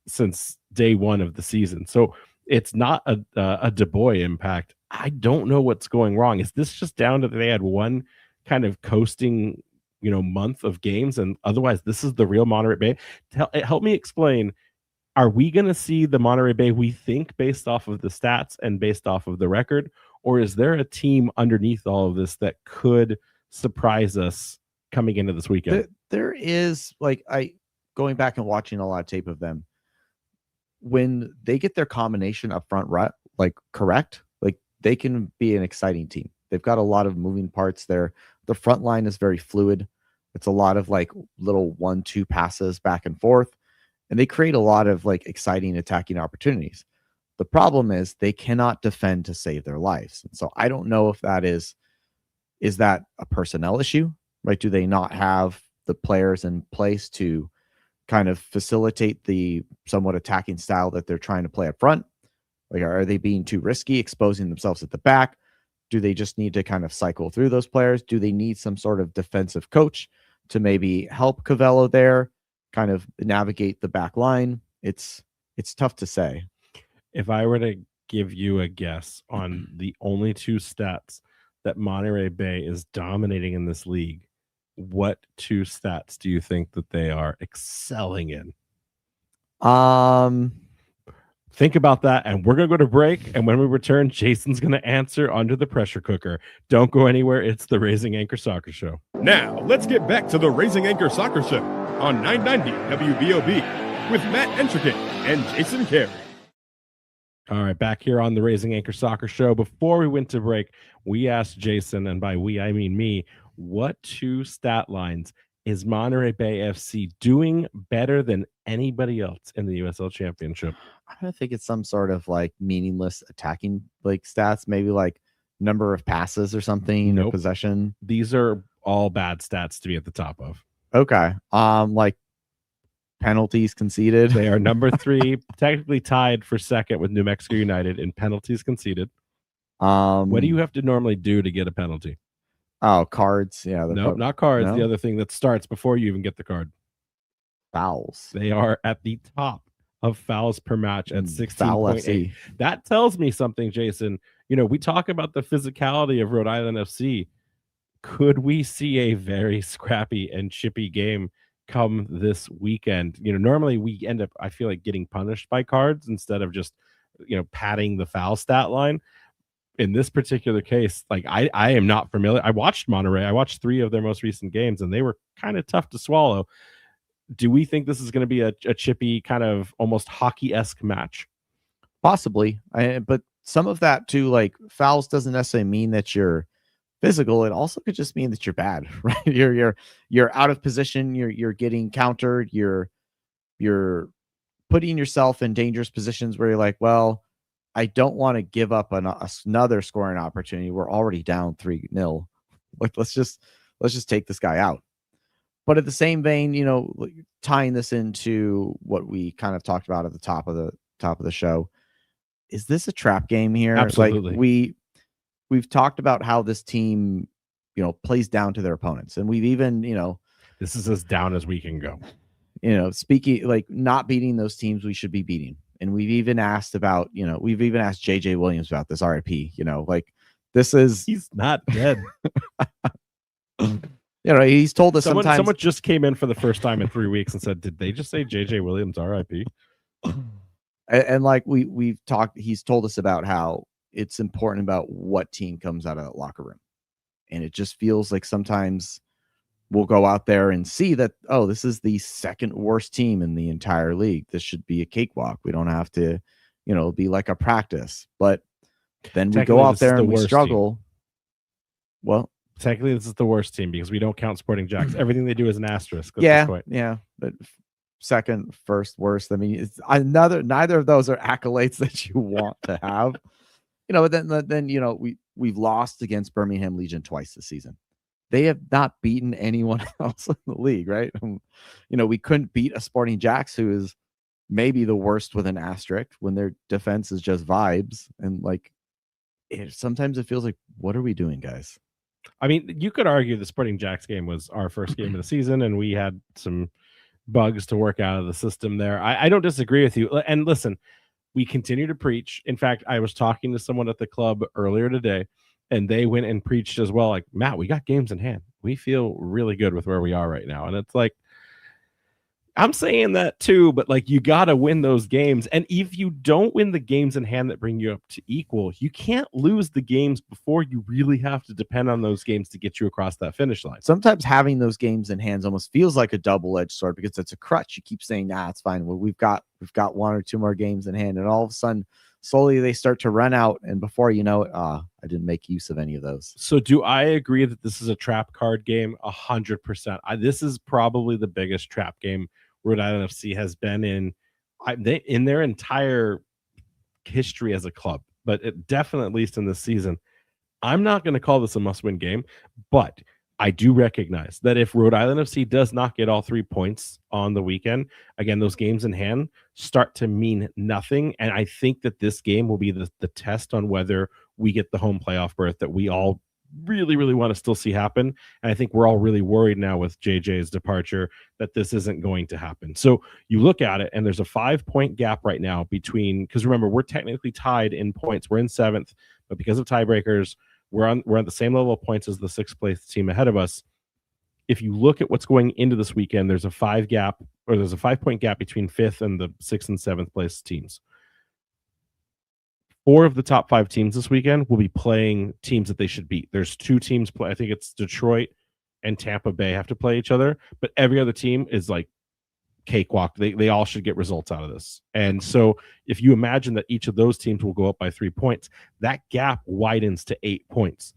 Speaker 1: since day one of the season. So it's not a Du Bois impact. I don't know what's going wrong. Is this just down to they had one kind of coasting, month of games, and otherwise this is the real Monterey Bay? Help me explain. Are we going to see the Monterey Bay we think based off of the stats and based off of the record, or is there a team underneath all of this that could surprise us coming into this weekend?
Speaker 2: There is, like, going back and watching a lot of tape of them, when they get their combination up front right, like, correct, like, they can be an exciting team. They've got a lot of moving parts there. The front line is very fluid. It's a lot of like little 1-2 passes back and forth, and they create a lot of like exciting attacking opportunities. The problem is they cannot defend to save their lives. And so I don't know if that is that a personnel issue, right? Do they not have the players in place to kind of facilitate the somewhat attacking style that they're trying to play up front? Like, are they being too risky, exposing themselves at the back? Do they just need to kind of cycle through those players? Do they need some sort of defensive coach to maybe help Covello there, kind of navigate the back line? It's tough to say.
Speaker 1: If I were to give you a guess on the only 2 stats that Monterey Bay is dominating in this league, what 2 stats do you think that they are excelling in? Think about that, and we're going to go to break, and when we return, Jason's going to answer under the pressure cooker. Don't go anywhere. It's the Raising Anchor Soccer Show.
Speaker 3: Now, let's get back to the Raising Anchor Soccer Show on 990 WVOB with Matt Entrican and Jason Carey.
Speaker 1: All right, back here on the Raising Anchor Soccer Show. Before we went to break, we asked Jason, and by we, I mean me, what two stat lines is Monterey Bay FC doing better than anybody else in the USL Championship?
Speaker 2: I don't think it's some sort of like meaningless attacking like stats, maybe like number of passes or something, or
Speaker 1: Nope.
Speaker 2: possession.
Speaker 1: These are all bad stats to be at the top of.
Speaker 2: Okay. Like penalties conceded.
Speaker 1: They are number 3, technically tied for second with New Mexico United in penalties conceded. What do you have to normally do to get a penalty?
Speaker 2: Oh, cards. Yeah.
Speaker 1: Nope, not cards.
Speaker 2: No?
Speaker 1: The other thing that starts before you even get the card.
Speaker 2: Fouls.
Speaker 1: They are at the top of fouls per match at 16.8. That tells me something, Jason. You know, we talk about the physicality of Rhode Island FC. Could we see a very scrappy and chippy game come this weekend? You know, normally we end up, I feel like, getting punished by cards instead of just, you know, padding the foul stat line. In this particular case, like I am not familiar. I watched Monterey. I watched 3 of their most recent games, and they were kind of tough to swallow. Do we think this is going to be a chippy, kind of almost hockey-esque match?
Speaker 2: Possibly. But some of that too, like fouls doesn't necessarily mean that you're physical. It also could just mean that you're bad, right? You're out of position. You're getting countered. You're putting yourself in dangerous positions where you're like, well, I don't want to give up another scoring opportunity. We're already down 3-0. Like, let's just take this guy out. But at the same vein, you know, tying this into what we kind of talked about at the top of the show, is this a trap game here?
Speaker 1: Absolutely.
Speaker 2: Like we've talked about how this team, you know, plays down to their opponents, and we've even, you know,
Speaker 1: this is as down as we can go.
Speaker 2: You know, speaking like not beating those teams we should be beating. And we've even asked JJ Williams about this, RIP, you know, like
Speaker 1: he's not dead.
Speaker 2: You know, he's told us
Speaker 1: someone
Speaker 2: sometimes.
Speaker 1: Just came in for the first time in 3 weeks and said, did they just say JJ Williams RIP?
Speaker 2: And like we've talked, he's told us about how it's important about what team comes out of that locker room. And it just feels like sometimes we'll go out there and see that, oh, this is the second worst team in the entire league. This should be a cakewalk. We don't have to, you know, be like a practice. But then we go out there and we struggle.
Speaker 1: Team.
Speaker 2: Well,
Speaker 1: technically, this is the worst team because we don't count Sporting Jacks. Everything they do is an asterisk.
Speaker 2: Yeah. But second, first, worst. I mean, it's neither of those are accolades that you want to have. You know, then you know, we've lost against Birmingham Legion twice this season. They have not beaten anyone else in the league, right? You know, we couldn't beat a Sporting Jacks, who is maybe the worst with an asterisk, when their defense is just vibes. And like, sometimes it feels like, what are we doing, guys?
Speaker 1: I mean, you could argue the Sporting Jacks game was our first game of the season, and we had some bugs to work out of the system there. I don't disagree with you. And listen, we continue to preach. In fact, I was talking to someone at the club earlier today, and they went and preached as well. Like, Matt, we got games in hand. We feel really good with where we are right now. And it's like, I'm saying that too, but like, you got to win those games. And if you don't win the games in hand that bring you up to equal, you can't lose the games before you really have to depend on those games to get you across that finish line.
Speaker 2: Sometimes having those games in hands almost feels like a double-edged sword, because it's a crutch. You keep saying, nah, it's fine. Well, we've got 1 or 2 more games in hand. And all of a sudden, slowly they start to run out. And before you know it, I didn't make use of any of those.
Speaker 1: So do I agree that this is a trap card game? 100%. This is probably the biggest trap game Rhode Island FC has been in their entire history as a club, but it definitely, at least in this season. I'm not going to call this a must-win game, but I do recognize that if Rhode Island FC does not get all 3 points on the weekend, again, those games in hand start to mean nothing. And I think that this game will be the test on whether we get the home playoff berth that we all really, really want to still see happen. And I think we're all really worried now with JJ's departure that this isn't going to happen. So you look at it, and there's a 5-point gap right now between, because remember, we're technically tied in points. We're in 7th, but because of tiebreakers, we're at the same level of points as the 6th place team ahead of us. If you look at what's going into this weekend, there's a 5-point gap between 5th and the 6th and 7th place teams. 4 of the top 5 teams this weekend will be playing teams that they should beat. There's 2 teams play. I think it's Detroit and Tampa Bay have to play each other, but every other team is like cakewalk. They all should get results out of this. And so if you imagine that each of those teams will go up by 3 points, that gap widens to 8 points.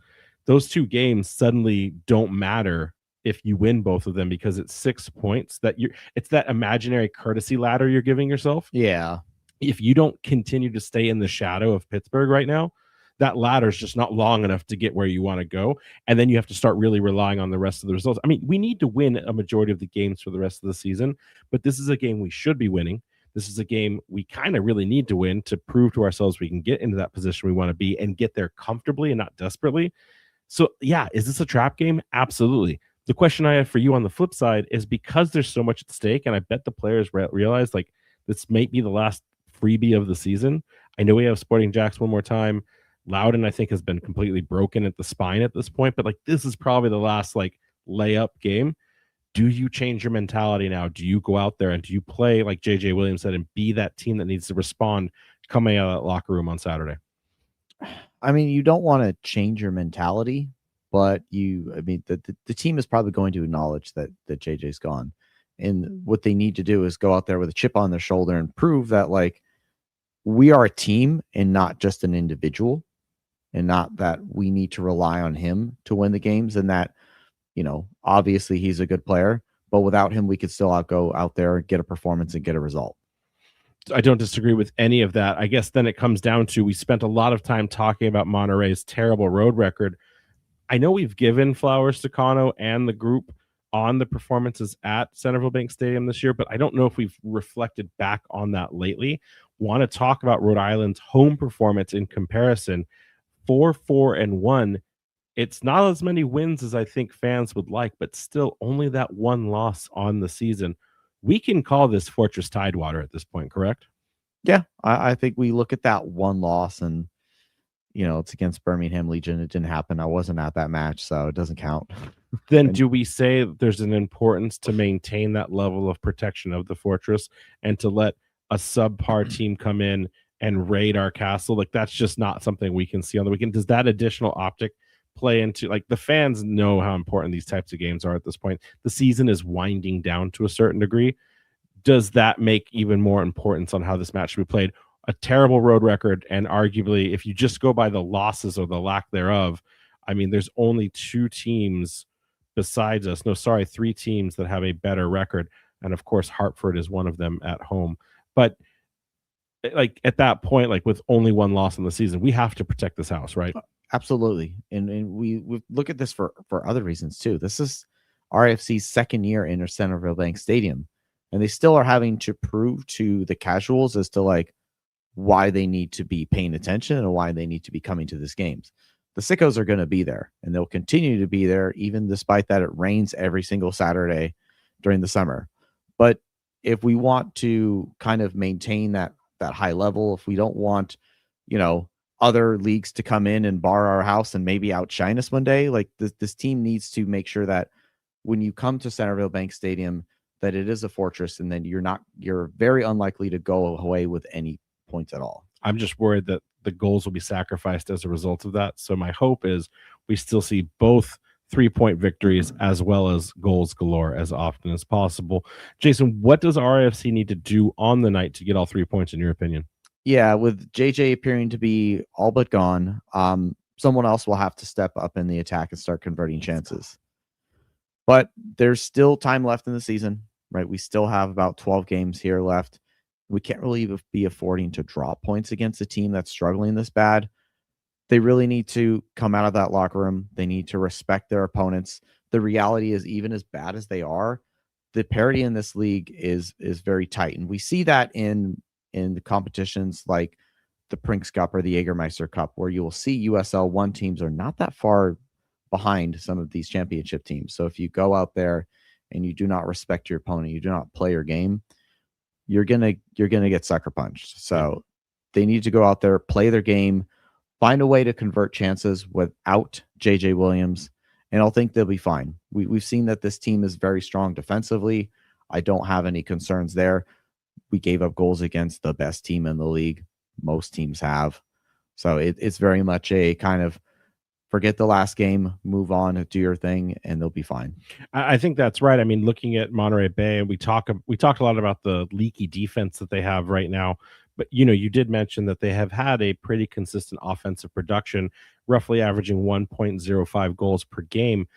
Speaker 1: Those two games suddenly don't matter if you win both of them, because it's 6 points that it's that imaginary courtesy ladder you're giving yourself.
Speaker 2: Yeah.
Speaker 1: If you don't continue to stay in the shadow of Pittsburgh right now, that ladder is just not long enough to get where you want to go. And then you have to start really relying on the rest of the results. I mean, we need to win a majority of the games for the rest of the season, but this is a game we should be winning. This is a game we kind of really need to win to prove to ourselves we can get into that position we want to be and get there comfortably and not desperately. So yeah, is this a trap game? Absolutely. The question I have for you on the flip side is, because there's so much at stake, and I bet the players realize like this might be the last freebie of the season. I know we have Sporting Jacks one more time. Loudon, I think, has been completely broken at the spine at this point, but like this is probably the last like layup game. Do you change your mentality now? Do you go out there and do you play like JJ Williams said and be that team that needs to respond coming out of that locker room on Saturday?
Speaker 2: I mean, you don't want to change your mentality, but the team is probably going to acknowledge that JJ's gone. And what they need to do is go out there with a chip on their shoulder and prove that like we are a team and not just an individual, and not that we need to rely on him to win the games, and that, obviously he's a good player, but without him, we could still go out there, get a performance and get a result.
Speaker 1: I don't disagree with any of that. I guess then it comes down to, we spent a lot of time talking about Monterey's terrible road record. I know we've given flowers to Kano and the group on the performances at Centerville Bank Stadium this year, but I don't know if we've reflected back on that lately. Want to talk about Rhode Island's home performance in comparison. 4-4-1. It's not as many wins as I think fans would like, but still only that one loss on the season. We can call this Fortress Tidewater at this point, correct?
Speaker 2: Yeah, I think we look at that one loss and, it's against Birmingham Legion. It didn't happen. I wasn't at that match, so it doesn't count.
Speaker 1: Then do we say there's an importance to maintain that level of protection of the Fortress and to let a subpar team come in and raid our castle? Like, that's just not something we can see on the weekend. Does that additional optic play into, like, the fans know how important these types of games are at this point? The season is winding down to a certain degree. Does that make even more importance on how this match should be played? A terrible road record, and arguably, if you just go by the losses or the lack thereof, I mean, there's only three teams that have a better record, and of course Hartford is one of them at home. But like at that point, like with only one loss in the season, we have to protect this house, right?
Speaker 2: Absolutely. And we look at this for other reasons too. This is RIFC's second year in Centerville Bank Stadium, and they still are having to prove to the casuals as to like why they need to be paying attention and why they need to be coming to these games. The sickos are going to be there, and they'll continue to be there even despite that it rains every single Saturday during the summer. But if we want to kind of maintain that high level, if we don't want, other leagues to come in and bar our house and maybe outshine us one day, like this team needs to make sure that when you come to Centerville Bank Stadium, that it is a fortress, and then you're very unlikely to go away with any points at all.
Speaker 1: I'm just worried that the goals will be sacrificed as a result of that. So my hope is we still see both 3-point victories as well as goals galore as often as possible. Jason, what does RIFC need to do on the night to get all 3 points in your opinion?
Speaker 2: Yeah, with JJ appearing to be all but gone, someone else will have to step up in the attack and start converting chances. But there's still time left in the season, right? We still have about 12 games here left. We can't really be affording to drop points against a team that's struggling this bad. They really need to come out of that locker room. They need to respect their opponents. The reality is, even as bad as they are, the parity in this league is very tight. And we see that in the competitions like the Prinks Cup or the Jägermeister Cup, where you will see USL 1 teams are not that far behind some of these championship teams. So if you go out there and you do not respect your opponent, you do not play your game, you're gonna get sucker punched. So they need to go out there, play their game, find a way to convert chances without JJ Williams, and I think they'll be fine. We've seen that this team is very strong defensively. I don't have any concerns there. We gave up goals against the best team in the league. Most teams have. So it's very much a kind of forget the last game, move on, do your thing, and they'll be fine.
Speaker 1: I think that's right. I mean, looking at Monterey Bay, we talked a lot about the leaky defense that they have right now. But, you did mention that they have had a pretty consistent offensive production, roughly averaging 1.05 goals per game.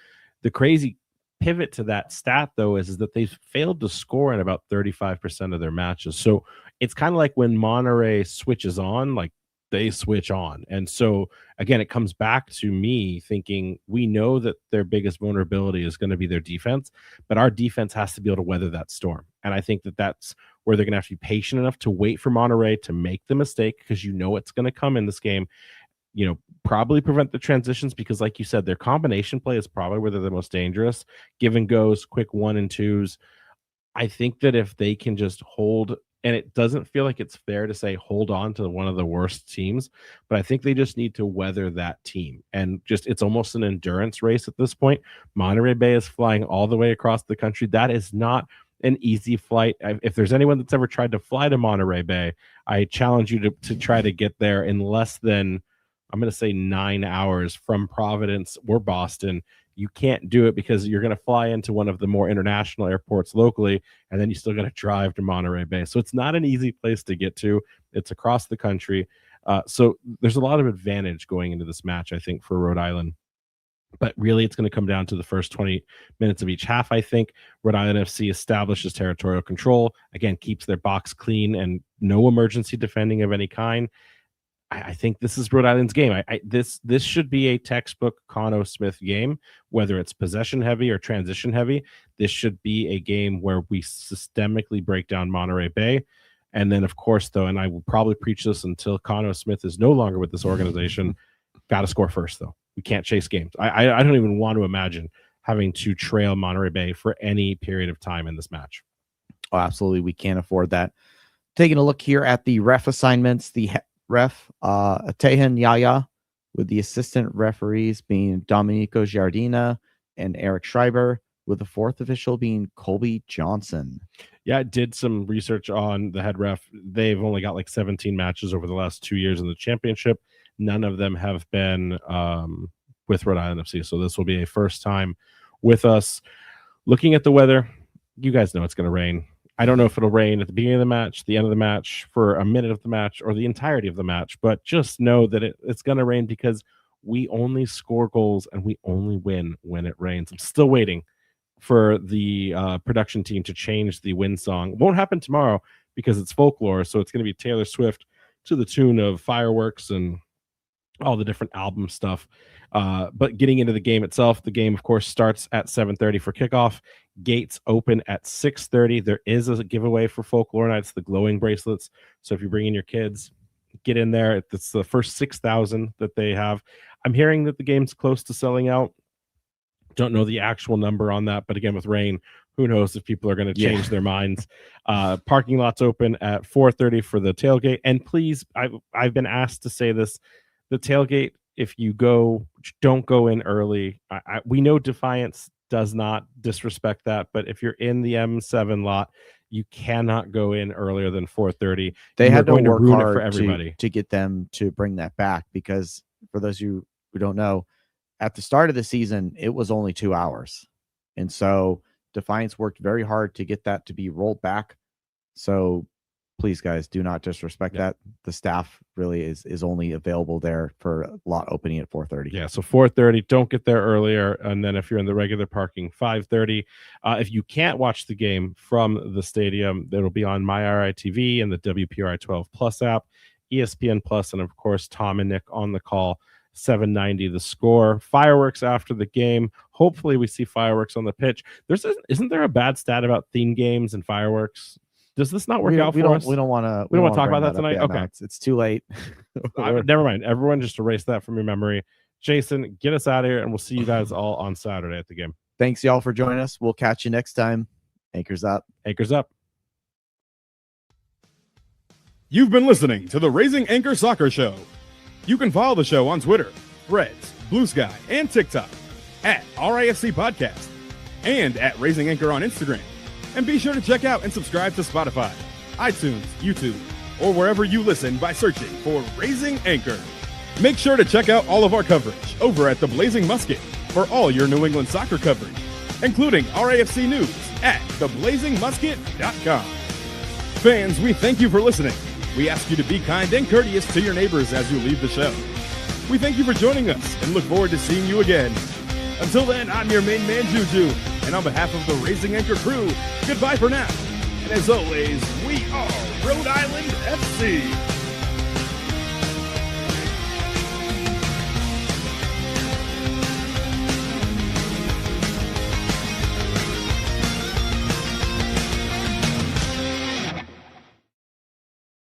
Speaker 1: The crazy pivot to that stat, though, is that they've failed to score in about 35% of their matches. So it's kind of like when Monterey switches on, like they switch on. And so, again, it comes back to me thinking we know that their biggest vulnerability is going to be their defense, but our defense has to be able to weather that storm. And I think that that's where they're going to have to be patient enough to wait for Monterey to make the mistake, because it's going to come in this game. Probably prevent the transitions, because like you said, their combination play is probably where they're the most dangerous. Give and goes, quick 1-2s. I think that if they can just hold, and it doesn't feel like it's fair to say hold on to one of the worst teams, but I think they just need to weather that team. And it's almost an endurance race at this point. Monterey Bay is flying all the way across the country. That is not an easy flight. If there's anyone that's ever tried to fly to Monterey Bay, I challenge you to try to get there in less than, I'm going to say, 9 hours from Providence or Boston. You can't do it because you're going to fly into one of the more international airports locally, and then you still got to drive to Monterey Bay. So it's not an easy place to get to. It's across the country. So there's a lot of advantage going into this match, I think, for Rhode Island. But really, it's going to come down to the first 20 minutes of each half, I think. Rhode Island FC establishes territorial control, again, keeps their box clean and no emergency defending of any kind. I think this is Rhode Island's game. This should be a textbook Connor Smith game, whether it's possession heavy or transition heavy. This should be a game where we systemically break down Monterey Bay. And then, of course, though, and I will probably preach this until Connor Smith is no longer with this organization, got to score first, though. We can't chase games. I don't even want to imagine having to trail Monterey Bay for any period of time in this match.
Speaker 2: Oh, absolutely. We can't afford that. Taking a look here at the ref assignments, the ref, Tehan Yaya, with the assistant referees being Domenico Giardina and Eric Schreiber, with the fourth official being Colby Johnson.
Speaker 1: Yeah, I did some research on the head ref. They've only got like 17 matches over the last 2 years in the championship. None of them have been with Rhode Island FC. So this will be a first time with us. Looking at the weather, you guys know it's going to rain. I don't know if it'll rain at the beginning of the match, the end of the match, for a minute of the match, or the entirety of the match. But just know that it's going to rain, because we only score goals and we only win when it rains. I'm still waiting for the production team to change the win song. It won't happen tomorrow because it's folklore. So it's going to be Taylor Swift to the tune of Fireworks and all the different album stuff. But getting into the game itself, the game, of course, starts at 7:30 for kickoff. Gates open at 6:30. There is a giveaway for Folklore Nights, the glowing bracelets. So if you bring in your kids, get in there. It's the first 6,000 that they have. I'm hearing that the game's close to selling out. Don't know the actual number on that, but again, with rain, who knows if people are going to change their minds. Parking lots open at 4:30 for the tailgate. And please, I've been asked to say this, the tailgate, if you don't go in early. We know Defiance does not disrespect that, but if you're in the M7 lot, you cannot go in earlier than 4:30.
Speaker 2: They had to work
Speaker 1: ruin
Speaker 2: hard
Speaker 1: it for everybody
Speaker 2: to get them to bring that back, because for those of you who don't know, at the start of the season, it was only 2 hours. And so Defiance worked very hard to get that to be rolled back. So please, guys, do not disrespect that. The staff really is only available there for lot opening at 4:30.
Speaker 1: Yeah, so 4:30. Don't get there earlier. And then if you're in the regular parking, 5:30. If you can't watch the game from the stadium, it'll be on MyRITV and the WPRI 12 Plus app, ESPN Plus, and of course Tom and Nick on the call. 7:90 the score. Fireworks after the game. Hopefully we see fireworks on the pitch. Isn't there a bad stat about theme games and fireworks? Does this not work out for us?
Speaker 2: We don't want to
Speaker 1: talk about that tonight.
Speaker 2: Yeah,
Speaker 1: okay,
Speaker 2: no, it's too late.
Speaker 1: Never mind. Everyone, just erase that from your memory. Jason, get us out of here, and we'll see you guys all on Saturday at the game.
Speaker 2: Thanks, y'all, for joining us. We'll catch you next time. Anchors up.
Speaker 1: Anchors up.
Speaker 3: You've been listening to the Raising Anchor Soccer Show. You can follow the show on Twitter, Threads, Blue Sky, and TikTok at RIFC Podcast and at Raising Anchor on Instagram. And be sure to check out and subscribe to Spotify, iTunes, YouTube, or wherever you listen by searching for Raising Anchor. Make sure to check out all of our coverage over at the Blazing Musket for all your New England soccer coverage, including RIFC news at theblazingmusket.com. Fans, we thank you for listening. We ask you to be kind and courteous to your neighbors as you leave the show. We thank you for joining us and look forward to seeing you again. Until then, I'm your main man, Juju, and on behalf of the Raising Anchor crew, goodbye for now. And as always, we are Rhode Island FC.